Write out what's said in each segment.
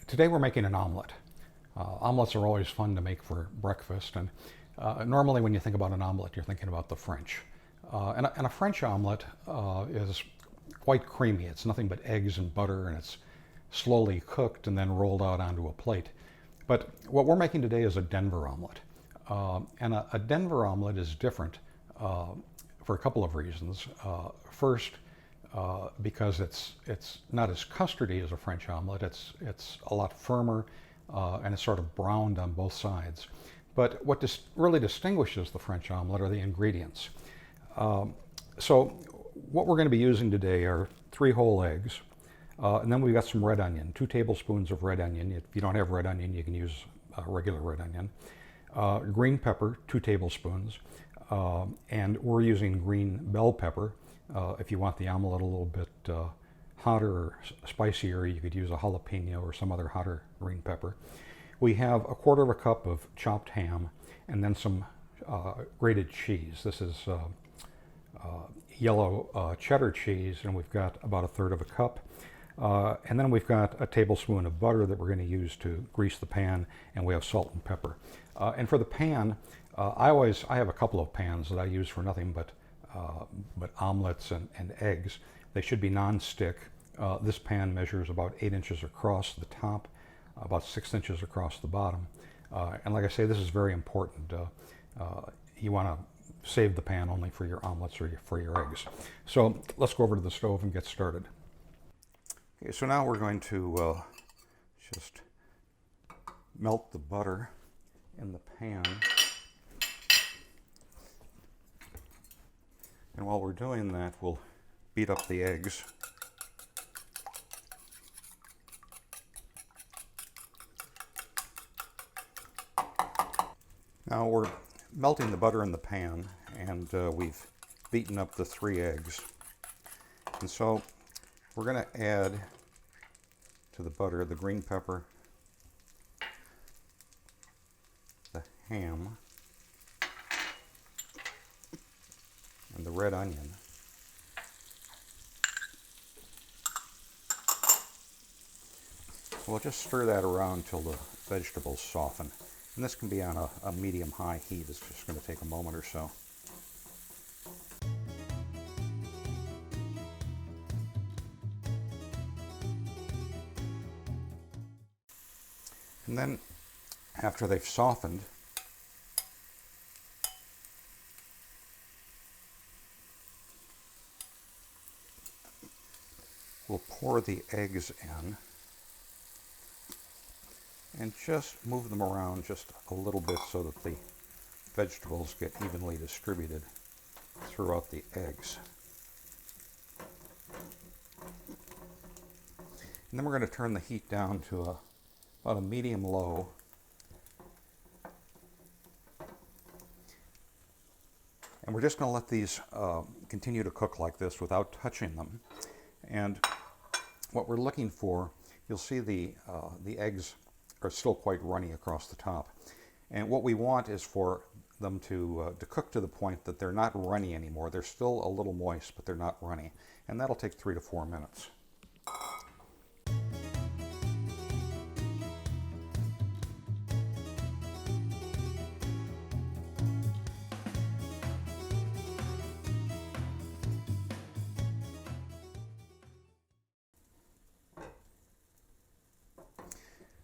Today we're making an omelet. Omelets are always fun to make for breakfast, and normally when you think about an omelet, you're thinking about the French. And a French omelet is quite creamy. It's nothing but eggs and butter, and it's slowly cooked and then rolled out onto a plate. But what we're making today is a Denver omelet. And a Denver omelet is different for a couple of reasons. First, because it's not as custardy as a French omelet. It's a lot firmer and it's sort of browned on both sides. But what really distinguishes the French omelet are the ingredients. So what we're going to be using today are 3 whole eggs, and then we've got some red onion, 2 tablespoons of red onion. If you don't have red onion, you can use regular red onion. Green pepper, 2 tablespoons, and we're using green bell pepper. If you want the omelet a little bit hotter or spicier, you could use a jalapeno or some other hotter green pepper. We have 1/4 cup of chopped ham, and then some grated cheese. This is yellow cheddar cheese, and we've got about 1/3 cup. And then we've got a tablespoon of butter that we're going to use to grease the pan, and we have salt and pepper. And for the pan, I have a couple of pans that I use for nothing but omelets and eggs. They should be non-stick. This pan measures about 8 inches across the top, about 6 inches across the bottom. And like I say, this is very important. You want to save the pan only for your omelets or for your eggs. So let's go over to the stove and get started. Okay, so now we're going to just melt the butter in the pan. And while we're doing that, we'll beat up the eggs. Now we're melting the butter in the pan, and we've beaten up the 3 eggs. And so we're going to add to the butter the green pepper, the ham, and the red onion. So we'll just stir that around till the vegetables soften. And this can be on a medium-high heat. It's just going to take a moment or so. And then, after they've softened, we'll pour the eggs in and just move them around just a little bit so that the vegetables get evenly distributed throughout the eggs. And then we're going to turn the heat down to about a medium-low. And we're just going to let these continue to cook like this without touching them. And what we're looking for, you'll see the eggs are still quite runny across the top. And what we want is for them to cook to the point that they're not runny anymore. They're still a little moist, but they're not runny. And that'll take 3 to 4 minutes.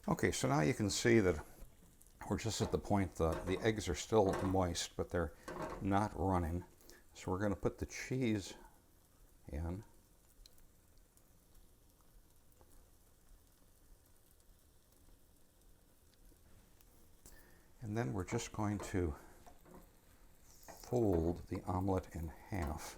Okay, so now you can see that we're just at the point that the eggs are still moist, but they're not running. So we're going to put the cheese in. And then we're just going to fold the omelet in half.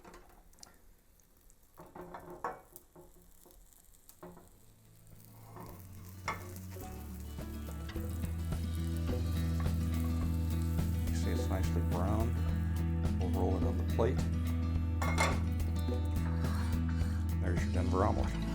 It's nicely browned. We'll roll it on the plate. There's your Denver omelet.